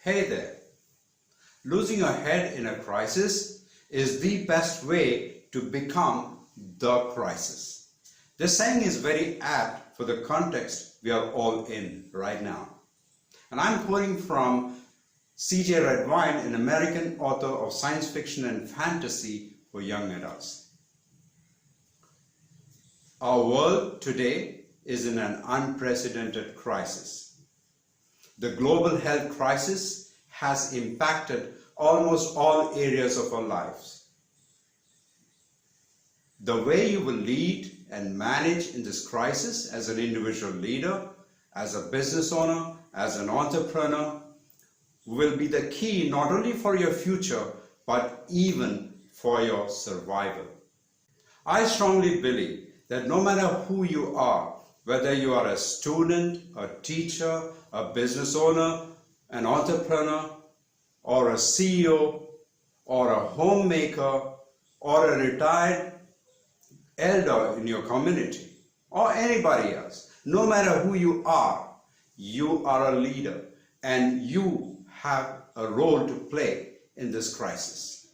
Hey there! Losing your head in a crisis is the best way to become the crisis. This saying is very apt for the context we are all in right now. And I'm quoting from C.J. Redwine, an American author of science fiction and fantasy for young adults. Our world today is in an unprecedented crisis. The global health crisis has impacted almost all areas of our lives. The way you will lead and manage in this crisis as an individual leader, as a business owner, as an entrepreneur, will be the key not only for your future, but even for your survival. I strongly believe that no matter who you are, whether you are a student, a teacher, a business owner, an entrepreneur, or a CEO, or a homemaker, or a retired elder in your community, or anybody else, no matter who you are a leader and you have a role to play in this crisis.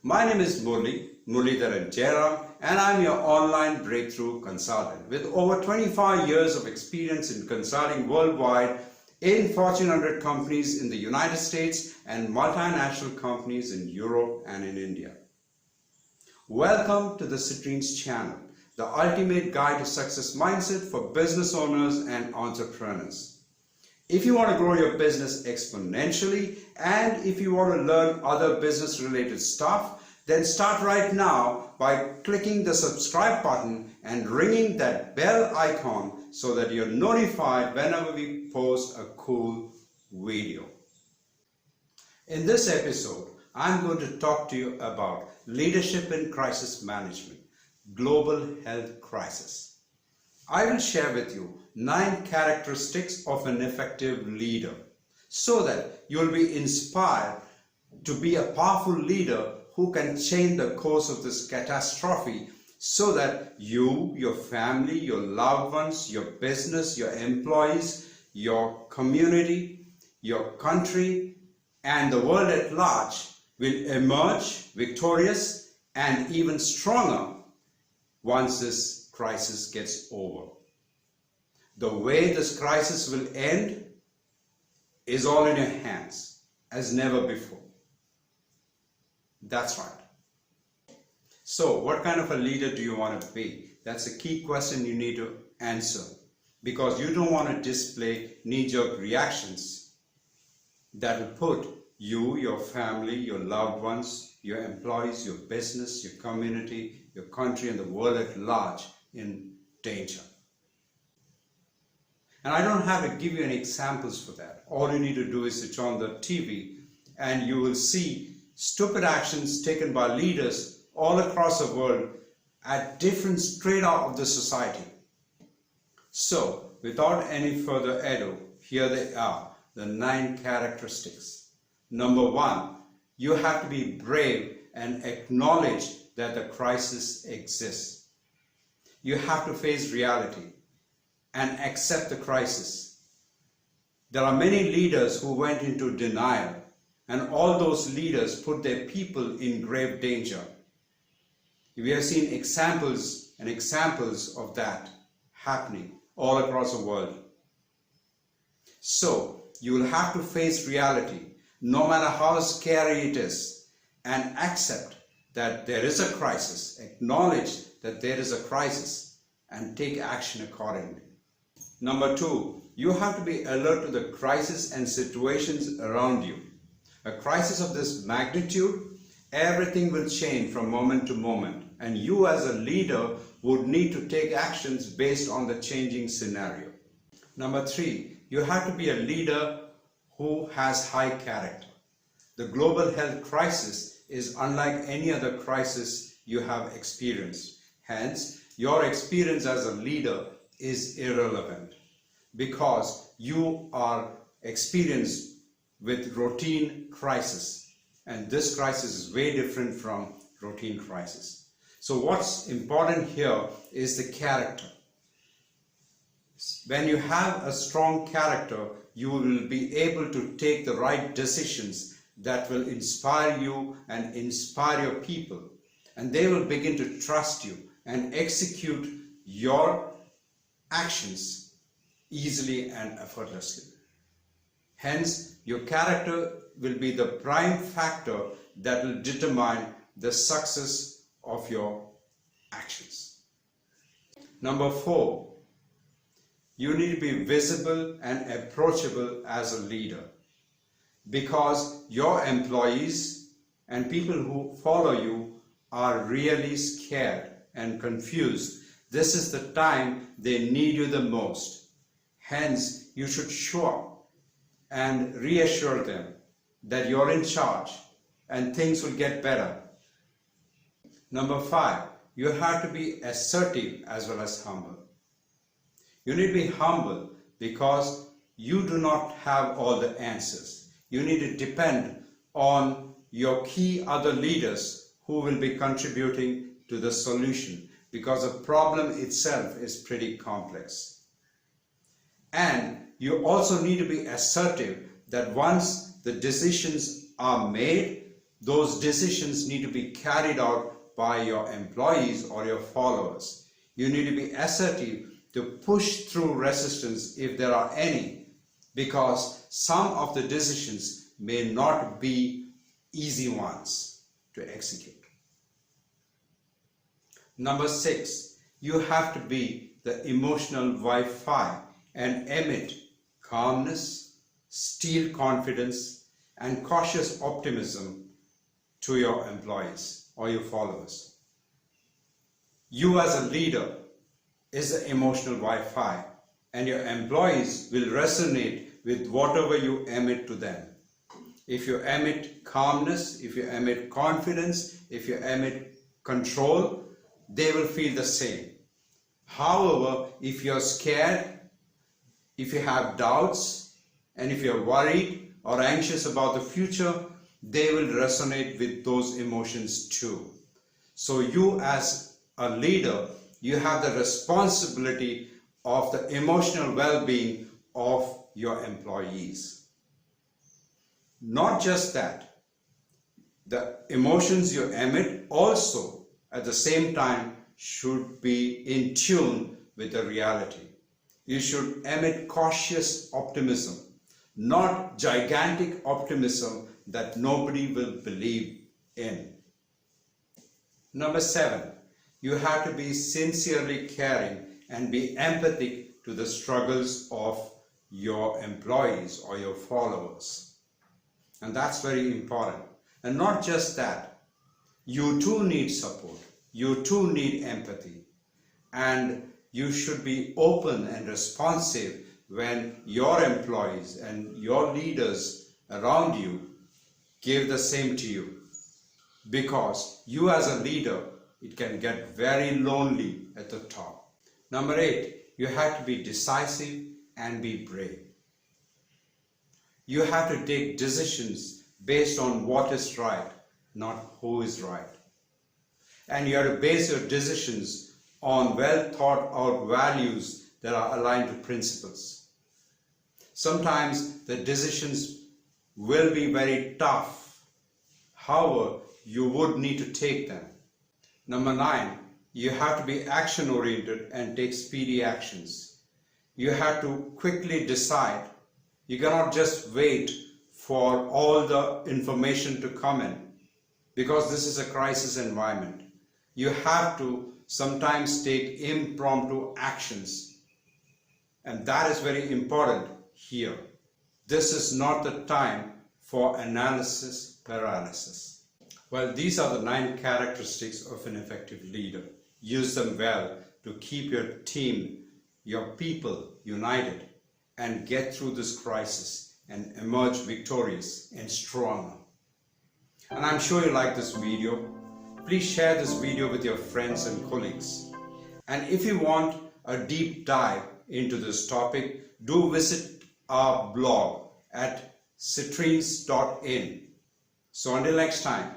My name is Muralidharan Jairam, and I'm your online breakthrough consultant with over 25 years of experience in consulting worldwide in Fortune 100 companies in the United States and multinational companies in Europe and in India. Welcome to the Citrines channel, the ultimate guide to success mindset for business owners and entrepreneurs. If you want to grow your business exponentially and if you want to learn other business related stuff, then start right now by clicking the subscribe button and ringing that bell icon so that you're notified whenever we post a cool video. In this episode, I'm going to talk to you about leadership in crisis management, global health crisis. I will share with you 9 characteristics of an effective leader so that you'll be inspired to be a powerful leader who can change the course of this catastrophe so that you, your family, your loved ones, your business, your employees, your community, your country, and the world at large will emerge victorious and even stronger once this crisis gets over. The way this crisis will end is all in your hands as never before. That's right. So, what kind of a leader do you want to be? That's a key question you need to answer, because you don't want to display knee-jerk reactions that will put you, your family, your loved ones, your employees, your business, your community, your country, and the world at large in danger. And I don't have to give you any examples for that. All you need to do is switch on the TV and you will see stupid actions taken by leaders all across the world at different strata of the society. So, without any further ado, here they are, the 9 characteristics. Number 1, you have to be brave and acknowledge that the crisis exists. You have to face reality and accept the crisis. There are many leaders who went into denial, and all those leaders put their people in grave danger. We have seen examples and examples of that happening all across the world. So, you will have to face reality, no matter how scary it is, and accept that there is a crisis, acknowledge that there is a crisis, and take action accordingly. Number 2, you have to be alert to the crisis and situations around you. A crisis of this magnitude, everything will change from moment to moment, and you as a leader would need to take actions based on the changing scenario. Number 3, you have to be a leader who has high character. The global health crisis is unlike any other crisis you have experienced. Hence, your experience as a leader is irrelevant because you are experienced with routine crisis, and this crisis is way different from routine crisis. So what's important here is the character. When you have a strong character, you will be able to take the right decisions that will inspire you and inspire your people. And they will begin to trust you and execute your actions easily and effortlessly. Hence, your character will be the prime factor that will determine the success of your actions. Number 4, you need to be visible and approachable as a leader, because your employees and people who follow you are really scared and confused. This is the time they need you the most. Hence, you should show up and reassure them that you're in charge and things will get better. Number 5, you have to be assertive as well as humble. You need to be humble because you do not have all the answers. You need to depend on your key other leaders who will be contributing to the solution, because the problem itself is pretty complex. And you also need to be assertive that once the decisions are made, those decisions need to be carried out by your employees or your followers. You need to be assertive to push through resistance if there are any, because some of the decisions may not be easy ones to execute. Number 6, you have to be the emotional Wi-Fi and emit calmness, steal confidence, and cautious optimism to your employees or your followers. You as a leader is the emotional Wi-Fi, and your employees will resonate with whatever you emit to them. If you emit calmness, if you emit confidence, if you emit control, they will feel the same. However, if you're scared, if you have doubts, and if you're worried or anxious about the future, they will resonate with those emotions too. So you as a leader, you have the responsibility of the emotional well-being of your employees. Not just that, the emotions you emit also at the same time should be in tune with the reality. You should emit cautious optimism, not gigantic optimism that nobody will believe in. Number 7, you have to be sincerely caring and be empathic to the struggles of your employees or your followers. And that's very important. And not just that, you too need support. You too need empathy. And you should be open and responsive when your employees and your leaders around you give the same to you. Because you as a leader, it can get very lonely at the top. Number 8, you have to be decisive and be brave. You have to take decisions based on what is right, not who is right. And you have to base your decisions on well thought out values that are aligned to principles. Sometimes the decisions will be very tough. However, you would need to take them. Number 9, you have to be action oriented and take speedy actions. You have to quickly decide. You cannot just wait for all the information to come in, because this is a crisis environment. You have to sometimes take impromptu actions, and that is very important here. This is not the time for analysis paralysis. Well, these are the 9 characteristics of an effective leader. Use them well to keep your team, your people united and get through this crisis and emerge victorious and stronger. And I'm sure you like this video. Please share this video with your friends and colleagues. And if you want a deep dive into this topic, do visit our blog at citrines.in. So until next time,